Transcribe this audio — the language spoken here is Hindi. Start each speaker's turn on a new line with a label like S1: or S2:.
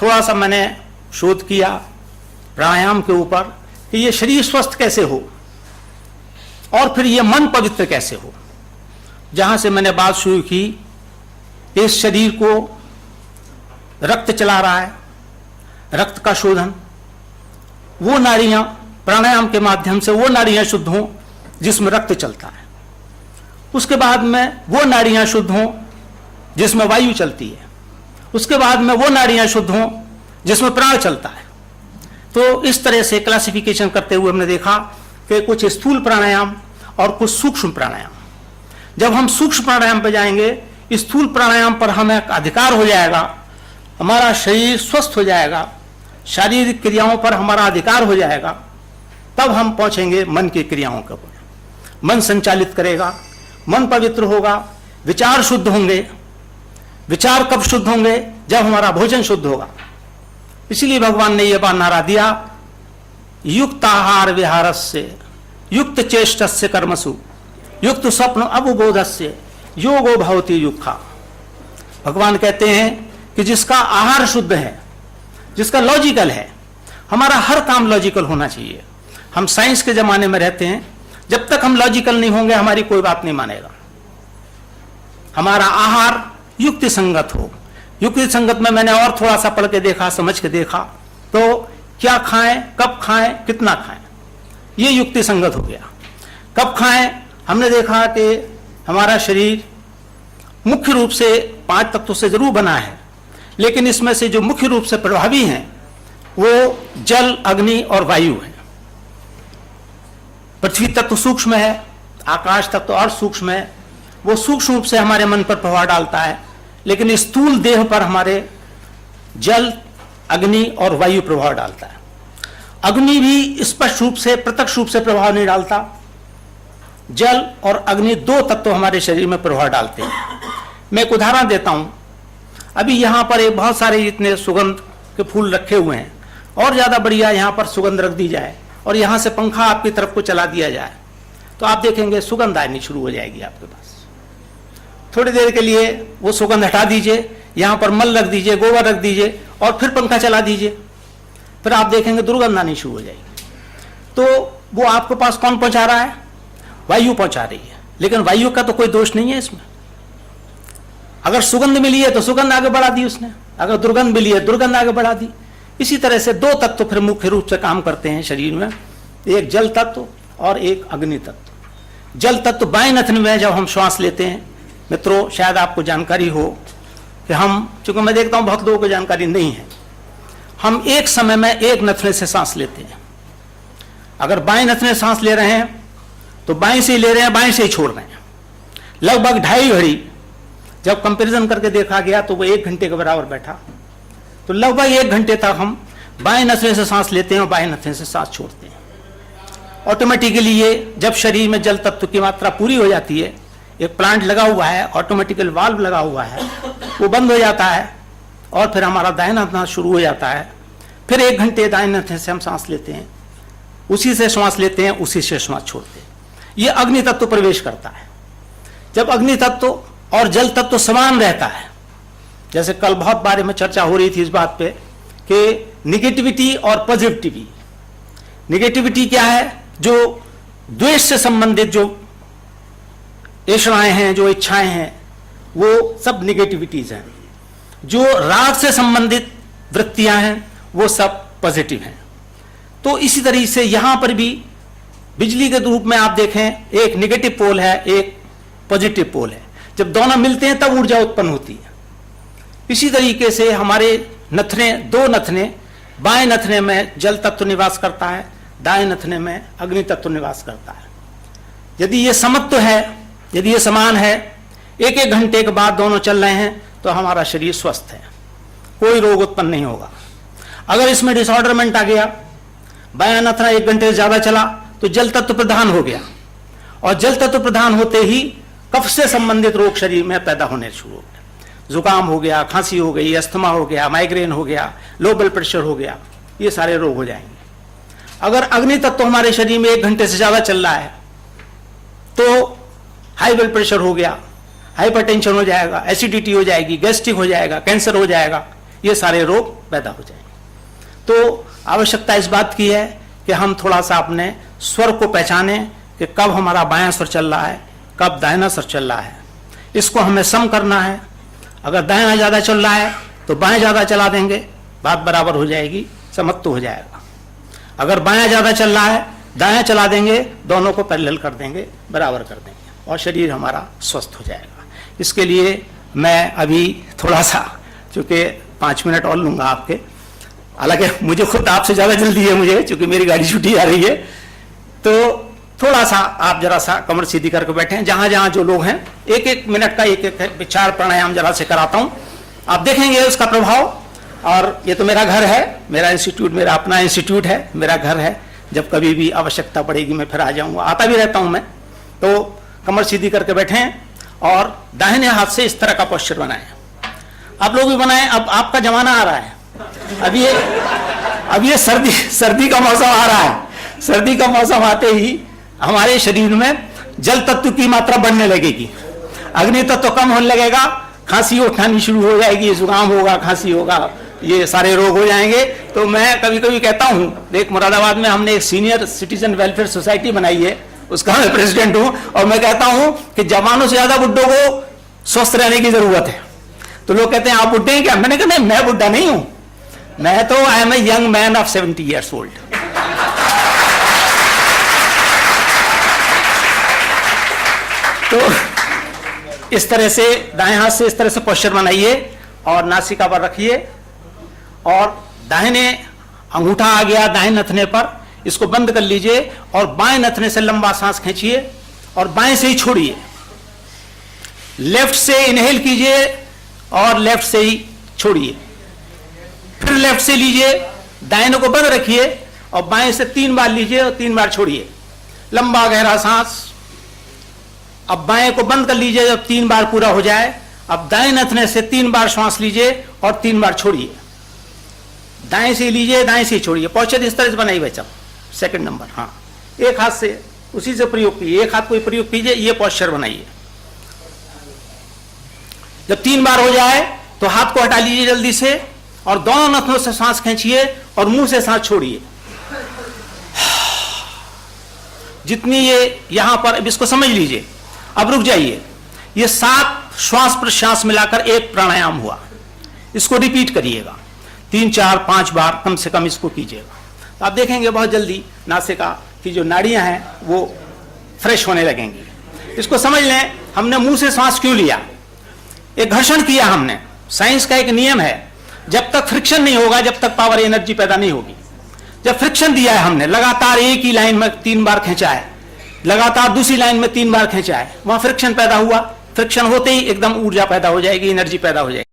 S1: थोड़ा सा मैंने शोध किया प्राणायाम के ऊपर कि ये शरीर स्वस्थ कैसे हो और फिर ये मन पवित्र कैसे हो। जहां से मैंने बात शुरू की, इस शरीर को रक्त चला रहा है, रक्त का शोधन, वो नाड़ियां प्राणायाम के माध्यम से वो नाड़ियां शुद्ध हों जिसमें रक्त चलता है। उसके बाद में वो नाड़ियां शुद्ध हों जिसमें वायु चलती है। उसके बाद में वो नाड़ियां शुद्ध हों जिसमें प्राण चलता है। तो इस तरह से क्लासिफिकेशन करते हुए हमने देखा कि कुछ स्थूल प्राणायाम और कुछ सूक्ष्म प्राणायाम। जब हम सूक्ष्म प्राणायाम पर जाएंगे, स्थूल प्राणायाम पर हमें अधिकार हो जाएगा, हमारा शरीर स्वस्थ हो जाएगा, शारीरिक क्रियाओं पर हमारा अधिकार हो जाएगा, तब हम पहुंचेंगे मन की क्रियाओं के ऊपर। मन संचालित करेगा, मन पवित्र होगा, विचार शुद्ध होंगे। विचार कब शुद्ध होंगे? जब हमारा भोजन शुद्ध होगा। इसलिए भगवान ने यह बात नारा दिया, युक्त आहार विहारस्य युक्त चेष्टस्य कर्मसु युक्त स्वप्न अवबोधस्य योगो भवति युक्खा। भगवान कहते हैं कि जिसका आहार शुद्ध है, जिसका लॉजिकल है, हमारा हर काम लॉजिकल होना चाहिए। हम साइंस के जमाने में रहते हैं, जब तक हम लॉजिकल नहीं होंगे हमारी कोई बात नहीं मानेगा। हमारा आहार युक्ति संगत हो। युक्ति संगत में मैंने और थोड़ा सा पढ़ के देखा, समझ के देखा, तो क्या खाएं, कब खाएं, कितना खाएं, ये युक्ति संगत हो गया। कब खाएं, हमने देखा कि हमारा शरीर मुख्य रूप से 5 तत्वों से जरूर बना है, लेकिन इसमें से जो मुख्य रूप से प्रभावी हैं वो जल, अग्नि और वायु है। पृथ्वी तत्व सूक्ष्म है, आकाश तत्व और सूक्ष्म है, वो सूक्ष्म रूप से हमारे मन पर प्रभाव डालता है, लेकिन स्थूल देह पर हमारे जल, अग्नि और वायु प्रभाव डालता है। अग्नि भी स्पष्ट रूप से, प्रत्यक्ष रूप से प्रभाव नहीं डालता। जल और अग्नि 2 तत्व हमारे शरीर में प्रभाव डालते हैं। मैं एक उदाहरण देता हूं। अभी यहां पर एक बहुत सारे इतने सुगंध के फूल रखे हुए हैं, और ज्यादा बढ़िया यहां पर सुगंध रख दी जाए और यहां से पंखा आपकी तरफ को चला दिया जाए, तो आप देखेंगे सुगंध आनी शुरू हो जाएगी आपके पास। थोड़ी देर के लिए वो सुगंध हटा दीजिए, यहां पर मल रख दीजिए, गोबर रख दीजिए और फिर पंखा चला दीजिए, फिर आप देखेंगे दुर्गंध आनी शुरू हो जाएगी। तो वो आपके पास कौन पहुंचा रहा है? वायु पहुंचा रही है। लेकिन वायु का तो कोई दोष नहीं है इसमें। अगर सुगंध मिली है तो सुगंध आगे बढ़ा दी उसने, अगर दुर्गंध मिली है दुर्गंध आगे बढ़ा दी। इसी तरह से 2 तत्व फिर मुख्य रूप से काम करते हैं शरीर में, एक जल तत्व और एक अग्नि तत्व। जल तत्व बाएं नथन में जब हम श्वास लेते हैं, मित्रों शायद आपको जानकारी हो कि हम, चूंकि मैं देखता हूं बहुत लोगों को जानकारी नहीं है, हम एक समय में एक नथने से सांस लेते हैं। अगर बाएं नथने सांस ले रहे हैं तो बाएं से ही ले रहे हैं, बाएं से ही छोड़ रहे हैं। लगभग 2.5 घड़ी जब कंपैरिजन करके देखा गया तो वो 1 घंटे के बराबर बैठा। तो लगभग 1 घंटे तक हम बाएं नथने से सांस लेते हैं और बाएं नथने से सांस छोड़ते हैं। ऑटोमेटिकली ये जब शरीर में जल तत्व की मात्रा पूरी हो जाती है, एक प्लांट लगा हुआ है, ऑटोमेटिकल वाल्व लगा हुआ है, वो बंद हो जाता है और फिर हमारा दाहिना नथना शुरू हो जाता है। फिर 1 घंटे दाहिने नथने से हम सांस लेते हैं, उसी से श्वास लेते हैं, उसी से श्वास छोड़ते हैं। ये अग्नि तत्व प्रवेश करता है। जब अग्नि तत्व और जल तत्व समान रहता है, जैसे कल बहुत बारे में चर्चा हो रही थी इस बात पे कि निगेटिविटी और पॉजिटिविटी। निगेटिविटी क्या है? जो द्वेष से संबंधित जो ऐषणाएं हैं, जो इच्छाएं हैं, वो सब निगेटिविटीज हैं। जो राग से संबंधित वृत्तियां हैं वो सब पॉजिटिव हैं। तो इसी तरीके से यहां पर भी बिजली के रूप में आप देखें, एक निगेटिव पोल है, एक पॉजिटिव पोल है। जब दोनों मिलते हैं तब ऊर्जा उत्पन्न होती है। इसी तरीके से हमारे नथने, 2 नथने, बाएं नथने में जल तत्व निवास करता है, दाएं नथने में अग्नि तत्व निवास करता है। यदि ये समत्व है, यदि ये समान है, 1-1 घंटे के बाद दोनों चल रहे हैं, तो हमारा शरीर स्वस्थ है, कोई रोग उत्पन्न नहीं होगा। अगर इसमें डिसऑर्डरमेंट आ गया, बायां नथना 1 घंटे से ज्यादा चला, तो जल तत्व प्रधान हो गया, और जल तत्व प्रधान होते ही कफ से संबंधित रोग शरीर में पैदा होने शुरू हो गए। जुकाम हो गया, खांसी हो गई, अस्थमा हो गया, माइग्रेन हो गया, लो ब्लड प्रेशर हो गया, ये सारे रोग हो जाएंगे। अगर अग्नि तत्व हमारे शरीर में 1 घंटे से ज्यादा चल रहा है तो हाई ब्लड प्रेशर हो गया, हाइपरटेंशन हो जाएगा, एसिडिटी हो जाएगी, गैस्ट्रिक हो जाएगा, कैंसर हो जाएगा, ये सारे रोग पैदा हो जाएंगे। तो आवश्यकता इस बात की है कि हम थोड़ा सा अपने स्वर को पहचाने कि कब हमारा बायां स्वर चल रहा है, कब दाहिना स्वर चल रहा है। इसको हमें सम करना है। अगर दाहिना ज़्यादा चल रहा है तो बाएं ज़्यादा चला देंगे, बात बराबर हो जाएगी, समत्व हो जाएगा। अगर बायां ज़्यादा चल रहा है, दायां चला देंगे, दोनों को पैरेलल कर देंगे, बराबर कर देंगे और शरीर हमारा स्वस्थ हो जाएगा। इसके लिए मैं अभी थोड़ा सा, चूँकि 5 मिनट और लूँगा आपके, हालांकि मुझे खुद आपसे ज़्यादा जल्दी है मुझे, चूँकि मेरी गाड़ी छुट्टी आ रही है। तो थोड़ा सा आप जरा सा कमर सीधी करके बैठे, जहाँ जहाँ जो लोग हैं 1-1 मिनट का एक विचार प्राणायाम जरा से कराता हूँ, आप देखेंगे उसका प्रभाव। और ये तो मेरा घर है, मेरा इंस्टीट्यूट, मेरा अपना इंस्टीट्यूट है, मेरा घर है। जब कभी भी आवश्यकता पड़ेगी मैं फिर आ जाऊँगा, आता भी रहता हूँ मैं। तो कमर सीधी करके बैठें और दाहिने हाथ से इस तरह का पोस्चर बनाएं। आप लोग भी बनाएं, अब आपका जमाना आ रहा है। अब ये सर्दी का मौसम आ रहा है। सर्दी का मौसम आते ही हमारे शरीर में जल तत्व की मात्रा बढ़ने लगेगी, अग्नि तत्व कम होने लगेगा, खांसी उठानी शुरू हो जाएगी, जुकाम होगा, खांसी होगा, ये सारे रोग हो जाएंगे। तो मैं कभी कभी कहता हूँ, एक मुरादाबाद में हमने एक सीनियर सिटीजन वेलफेयर सोसाइटी बनाई है, उसका मैं प्रेसिडेंट हूँ, और मैं कहता हूँ कि जवानों से ज्यादा बुड्ढों को स्वस्थ रहने की जरूरत है। तो लोग कहते हैं आप बुड्ढे हैं क्या? मैंने कहा नहीं, मैं बुड्ढा नहीं हूँ, मैं तो I am a young man of 70 years old। तो इस तरह से दाएं हाथ से इस तरह से पोस्चर बनाइए और नासिका पर रखिए, और दाहिने अंगूठा आ गया दाहिने नथने पर, इसको बंद कर लीजिए और बाएं नथने से लंबा सांस खींचिए और बाएं से ही छोड़िए। लेफ्ट से इनहेल कीजिए और लेफ्ट से ही छोड़िए, फिर लेफ्ट से लीजिए, दाहिने को बंद रखिए और बाएं से 3 बार लीजिए और 3 बार छोड़िए, लंबा गहरा सांस। अब बाएं को बंद कर लीजिए, जब 3 बार पूरा हो जाए, अब दाएं नथने से 3 बार श्वास लीजिए और 3 बार छोड़िए, दाएं से लीजिए, दाएं से छोड़िए। पोस्चर इस तरह से बनाइए बच्चा। सेकंड नंबर, हाँ, एक हाथ से उसी से प्रयोग कीजिए, एक हाथ को प्रयोग कीजिए, ये पोस्चर बनाइए। जब 3 बार हो जाए तो हाथ को हटा लीजिए जल्दी से और दोनों नथनों से सांस खींचिए और मुंह से सांस छोड़िए। जितनी ये यहां पर, अब इसको समझ लीजिए, अब रुक जाइए। ये 7 श्वास प्रश्वास मिलाकर एक प्राणायाम हुआ, इसको रिपीट करिएगा 3, 4, 5 बार कम से कम इसको कीजिएगा। तो आप देखेंगे बहुत जल्दी नासिका की जो नाड़ियां हैं वो फ्रेश होने लगेंगी। इसको समझ लें, हमने मुंह से सांस क्यों लिया? एक घर्षण किया हमने। साइंस का एक नियम है, जब तक फ्रिक्शन नहीं होगा जब तक पावर एनर्जी पैदा नहीं होगी। जब फ्रिक्शन दिया है हमने, लगातार एक ही लाइन में 3 बार खींचा है, लगातार दूसरी लाइन में 3 बार खींचा है, वहां फ्रिक्शन पैदा हुआ। फ्रिक्शन होते ही एकदम ऊर्जा पैदा हो जाएगी, एनर्जी पैदा हो जाएगी।